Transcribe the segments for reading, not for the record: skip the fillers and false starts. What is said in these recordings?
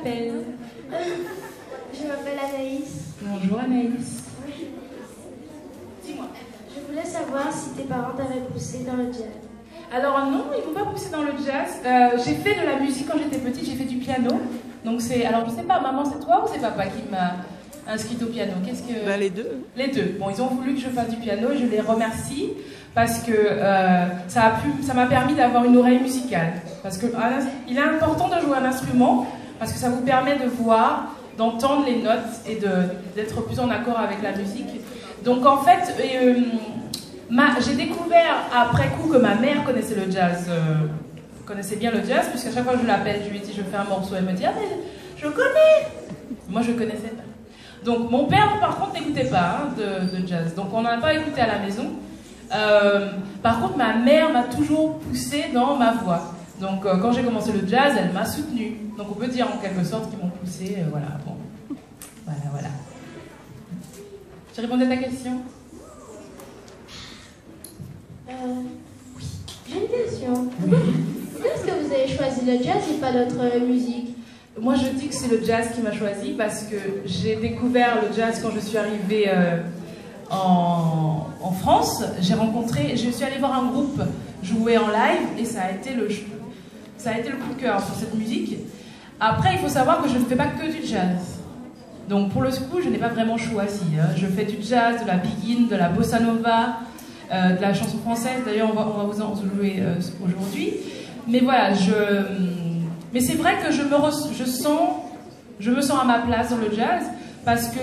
t'appelles? Je m'appelle Anaïs. Bonjour Anaïs. Dis-moi. Je voulais savoir si tes parents t'avaient poussé dans le jazz. Alors non, ils m'ont pas poussé dans le jazz. J'ai fait de la musique quand j'étais petite, j'ai fait du piano. Donc c'est, alors je sais pas, maman c'est toi ou c'est papa qui m'a inscrite au piano? Qu'est-ce que... Ben, les deux. Les deux. Bon, ils ont voulu que je fasse du piano et je les remercie parce que ça m'a permis d'avoir une oreille musicale. Parce que il est important de jouer un instrument parce que ça vous permet de voir, d'entendre les notes et d'être plus en accord avec la musique. Donc en fait, j'ai découvert après coup que ma mère connaissait le jazz, connaissait bien le jazz, puisqu'à chaque fois que je l'appelle, je lui dis je fais un morceau, elle me dit ah mais je connais. Moi je connaissais pas. Donc mon père par contre n'écoutait pas de jazz, donc on n'en a pas écouté à la maison. Par contre ma mère m'a toujours poussée dans ma voix. Donc quand j'ai commencé le jazz, elle m'a soutenue. Donc on peut dire en quelque sorte qu'ils m'ont poussée, voilà, bon. Voilà. J'ai répondu à ta question? Oui. J'ai une question. Pourquoi est-ce que vous avez choisi le jazz et pas d'autres musiques? Moi je dis que c'est le jazz qui m'a choisi parce que j'ai découvert le jazz quand je suis arrivée en France. Je suis allée voir un groupe jouer en live et ça a été le coup de cœur pour cette musique. Après il faut savoir que je ne fais pas que du jazz. Donc pour le coup je n'ai pas vraiment choisi. Je fais du jazz, de la biguine, de la bossa nova, de la chanson française. D'ailleurs on va vous en jouer aujourd'hui. Mais voilà, mais c'est vrai que je me sens à ma place dans le jazz parce que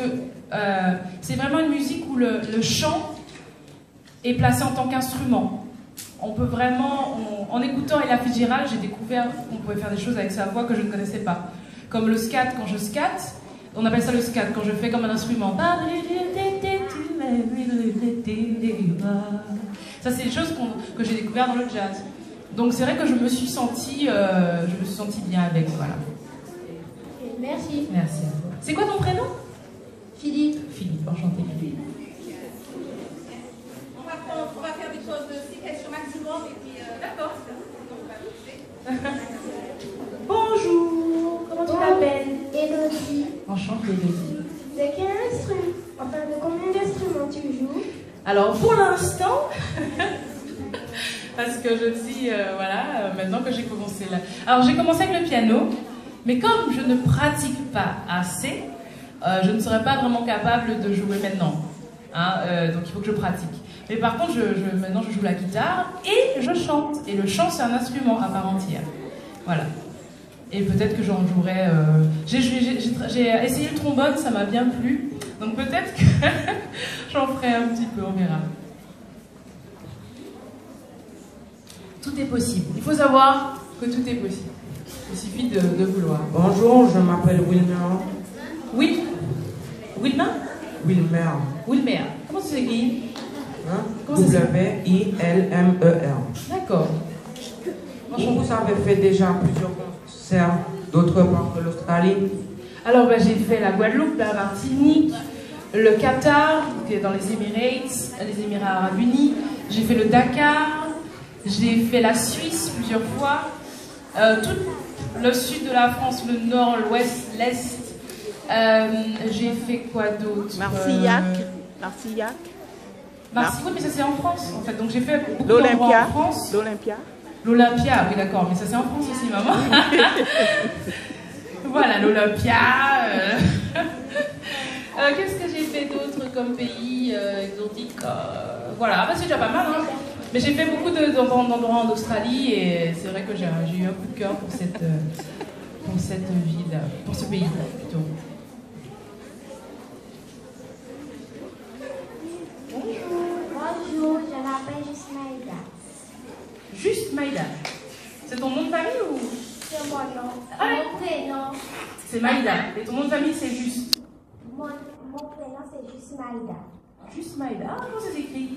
c'est vraiment une musique où le chant est placé en tant qu'instrument. On peut vraiment, en écoutant Ella Fitzgerald, j'ai découvert qu'on pouvait faire des choses avec sa voix que je ne connaissais pas. Comme le scat, quand je scatte, on appelle ça le scat, quand je fais comme un instrument. Ça, c'est des choses que j'ai découvert dans le jazz. Donc c'est vrai que je me suis sentie bien avec, voilà. Merci. Merci à toi. C'est quoi ton prénom? Philippe. Philippe, enchanté. On va faire des choses de 6 questions maximum et puis D'accord. on va lancer. Bonjour, comment tu t'appelles? Elodie. Enchantée, Elodie. De quel instrument? Enfin, de combien d'instruments tu joues? Alors pour l'instant, parce que je dis, voilà, maintenant que j'ai commencé là. Alors j'ai commencé avec le piano, mais comme je ne pratique pas assez, je ne serais pas vraiment capable de jouer maintenant. Hein, donc il faut que je pratique. Mais par contre, maintenant je joue la guitare et je chante. Et le chant, c'est un instrument à part entière. Voilà. Et peut-être que j'en jouerai... J'ai essayé le trombone, ça m'a bien plu. Donc peut-être que j'en ferai un petit peu, on verra. Tout est possible. Il faut savoir que tout est possible. Il suffit de vouloir. Bonjour, je m'appelle Wilmer. Oui. Wilmer? Wilmer. Wilmer. Comment ça s'écrit? Hein? Comment ça s'écrit? W-I-L-M-E-R. D'accord. Vous avez fait déjà plusieurs concerts d'autre part de l'Australie? Alors j'ai fait la Guadeloupe, la Martinique, le Qatar, qui est dans les Émirats Arabes Unis. J'ai fait le Dakar. J'ai fait la Suisse plusieurs fois. Tout le sud de la France, le nord, l'ouest, l'est. J'ai fait quoi d'autre? Marcillac. Oui, mais ça c'est en France en fait. Donc j'ai fait beaucoup d'endroits en France. L'Olympia, oui d'accord, mais ça c'est en France aussi, maman. Voilà, l'Olympia. Qu'est-ce que j'ai fait d'autre comme pays exotique? Voilà, bah, c'est déjà pas mal. Hein. Mais j'ai fait beaucoup d'endroits en Australie et c'est vrai que j'ai eu un coup de cœur pour cette ville, pour ce pays plutôt. Bonjour, je m'appelle Juste Maïda. Juste Maïda. C'est ton nom de famille ou? C'est mon nom. Ah, Mon prénom. C'est Maïda. Et ton nom de famille c'est Juste? Mon prénom c'est Juste Maïda. Juste Maïda. Ah, comment ça s'écrit?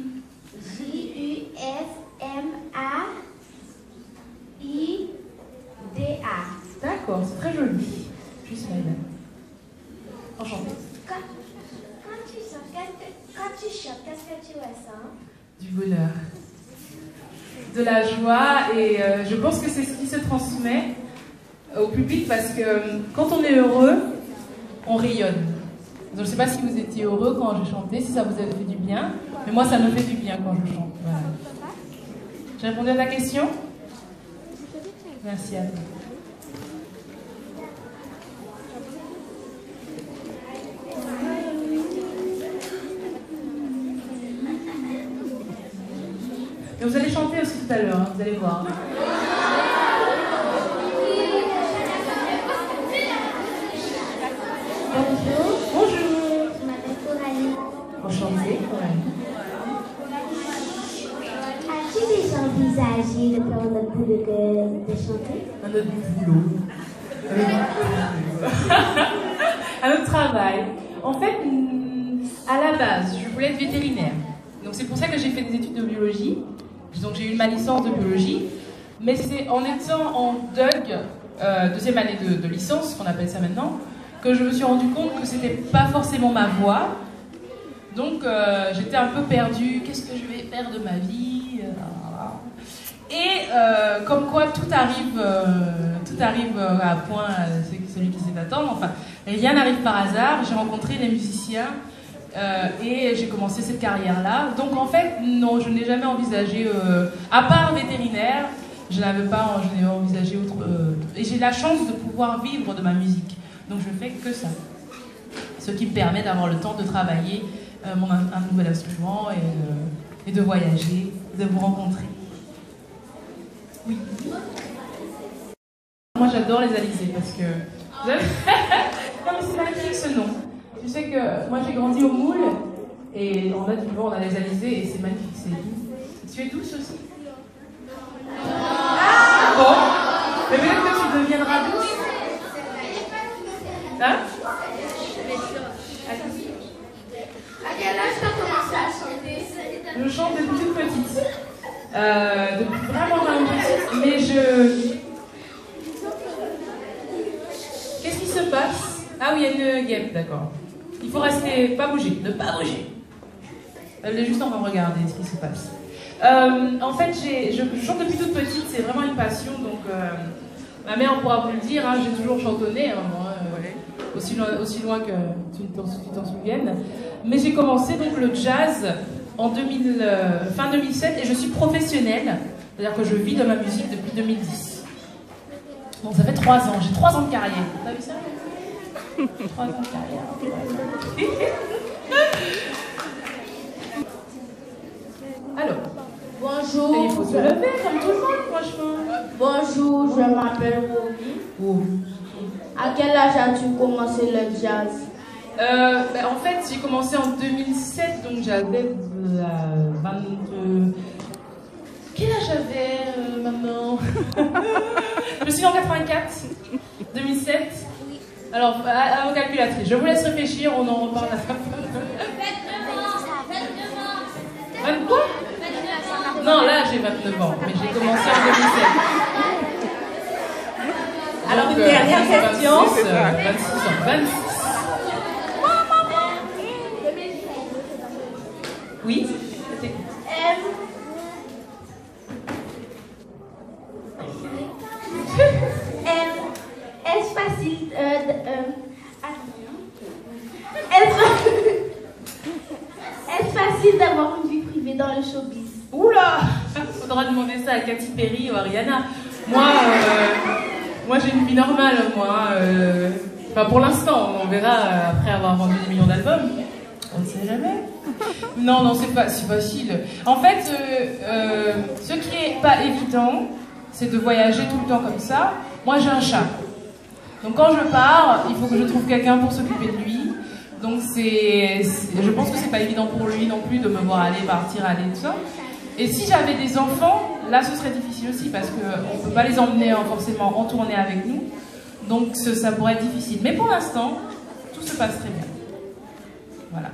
J-U-S-M-A-I-D-A. D'accord, c'est très joli. Juste Maïda. Enchantée. Quand tu chantes, qu'est-ce que tu ressens? Du bonheur. De la joie et je pense que c'est ce qui se transmet au public parce que quand on est heureux, on rayonne. Donc, je ne sais pas si vous étiez heureux quand je chantais, si ça vous avait fait du bien, mais moi ça me fait du bien quand je chante. Voilà. J'ai répondu à ta question? Merci à toi. Et vous allez chanter aussi tout à l'heure, hein, vous allez voir. Bonjour. Bonjour. Je m'appelle Coralie. Enchantée, Coralie. As-tu déjà envisagé de faire notre bout de chanter? Un autre boulot. Un autre travail. En fait, à la base, je voulais être vétérinaire. Donc c'est pour ça que j'ai fait des études de biologie. Donc j'ai eu ma licence de biologie. Mais c'est en étant en DUG, deuxième année de licence, qu'on appelle ça maintenant, que je me suis rendu compte que c'était pas forcément ma voie. Donc j'étais un peu perdue. Qu'est-ce que je vais faire de ma vie? Et comme quoi tout arrive à point, c'est celui qui sait attendre. Enfin, rien n'arrive par hasard. J'ai rencontré les musiciens et j'ai commencé cette carrière-là. Donc en fait, non, je n'ai jamais envisagé, à part vétérinaire, je n'avais envisagé autre. Et j'ai la chance de pouvoir vivre de ma musique. Donc je fais que ça. Ce qui me permet d'avoir le temps de travailler un nouvel instrument et de voyager, de vous rencontrer. Oui. Moi j'adore les alizés parce que... non mais c'est magnifique ce nom. Tu sais que moi j'ai grandi au Moule et on a du vent, on a les alizés et c'est magnifique, c'est doux. Tu es douce aussi? Ah bon. Mais peut-être que tu deviendras douce. Hein? À quel âge tu as commencé à chanter? Je chante depuis toute petite. Depuis vraiment petite. Mais Qu'est-ce qui se passe? Ah oui, il y a une guêpe, d'accord. Il faut rester, pas bouger, ne pas bouger. Elle est juste en train de regarder ce qui se passe. En fait, je chante depuis toute petite, c'est vraiment une passion. Donc, ma mère pourra vous le dire, hein, j'ai toujours chantonné, hein, moi, aussi loin que tu t'en souviennes. Mais j'ai commencé donc le jazz en fin 2007 et je suis professionnelle, c'est-à-dire que je vis de ma musique depuis 2010. Donc ça fait 3 ans, j'ai 3 ans de carrière. T'as vu ça? 3 ans de carrière. Alors. Bonjour. Et il faut se lever comme tout le monde, franchement. Bonjour, je m'appelle Romy. Oh. À quel âge as-tu commencé le jazz? En fait, j'ai commencé en 2007, donc j'avais 22... Quel âge j'avais maintenant? Je suis en 84, 2007. Alors, à vos calculatrices, je vous laisse réfléchir, on en reparle à la fin. 20 quoi? Non, là j'ai 29 ans, mais j'ai commencé en 2007. Alors, donc, une dernière question. 26 ans. 26. Oui? Est-ce facile est-ce facile d'avoir une vie privée dans le showbiz? Oula! Faudra demander ça à Katy Perry ou à Rihanna. Moi j'ai une vie normale, Enfin, pour l'instant, on verra après avoir vendu des millions d'albums. On ne sait jamais. Non, c'est pas si facile. En fait, ce qui est pas évident, c'est de voyager tout le temps comme ça. Moi, j'ai un chat. Donc quand je pars, il faut que je trouve quelqu'un pour s'occuper de lui. Donc je pense que c'est pas évident pour lui non plus de me voir aller, partir, aller, tout ça. Et si j'avais des enfants, là ce serait difficile aussi parce qu'on ne peut pas les emmener forcément en tournée avec nous. Donc ça pourrait être difficile. Mais pour l'instant, tout se passe très bien. Voilà.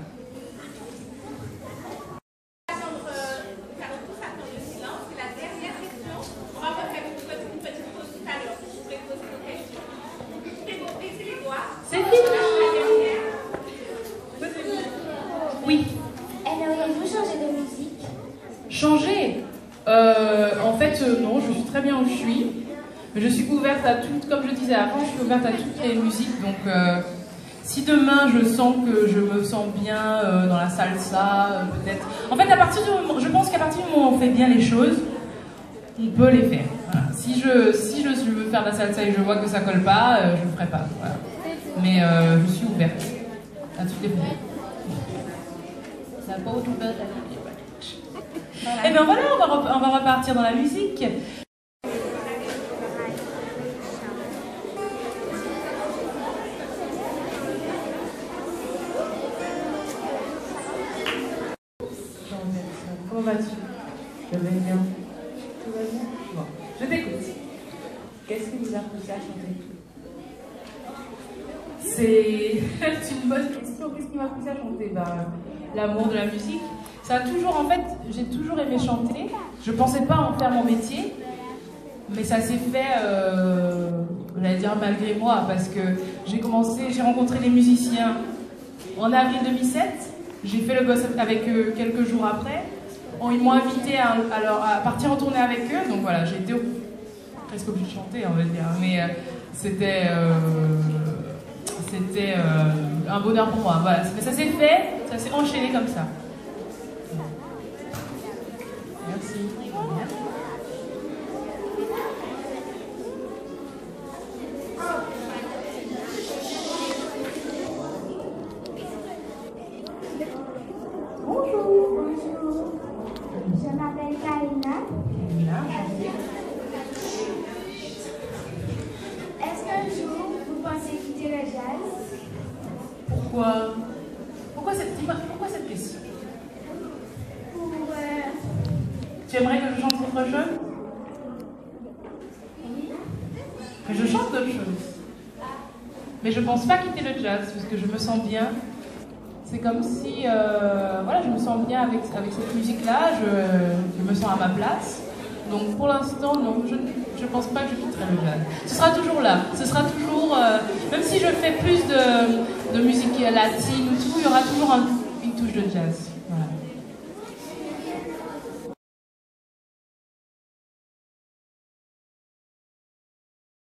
C'est fini. Oui. Aimeriez-vous changer de musique? Changer En fait, non, je suis très bien où je suis. Mais je suis ouverte à toutes, comme je disais avant, je suis ouverte à toutes les musiques. Donc, si demain je sens que je me sens bien dans la salsa, peut-être. En fait, je pense qu'à partir du moment où on fait bien les choses, on peut les faire. Voilà. Si je veux faire de la salsa et que je vois que ça colle pas, je le ferai pas. Voilà. Mais je suis ouverte à toutes les musiques. Ça va pas au tout bas, voilà. Et bien voilà, on va repartir dans la musique. Comment vas-tu? Je vais bien. Tout va bien? Bon, je t'écoute. Qu'est-ce qui vous a poussé à chanter? C'est une bonne question. Qu'est-ce qui m'a poussé à chanter? L'amour de la musique. Ça a toujours, en fait, j'ai toujours aimé chanter. Je pensais pas en faire mon métier, mais ça s'est fait, j'allais dire malgré moi, parce que j'ai rencontré les musiciens en avril 2007. J'ai fait le boss avec eux quelques jours après. Ils m'ont invité à partir en tournée avec eux, donc voilà, j'ai été presque obligée de chanter, on va dire, mais c'était un bonheur pour moi. Voilà. Mais ça s'est fait, ça s'est enchaîné comme ça. Merci. Bonjour. Je m'appelle Karina. Est-ce qu'un jour vous pensez quitter le jazz? Pourquoi cette question? Pour Tu aimerais que je chante autre chose? Que je chante autre chose. Mais je pense pas quitter le jazz, parce que je me sens bien. C'est comme si, voilà, je me sens bien avec cette musique-là, je me sens à ma place. Donc pour l'instant, non, je ne pense pas que je quitterai le jazz. Ce sera toujours là, ce sera toujours, même si je fais plus de musique latine ou tout, il y aura toujours une touche de jazz. Voilà.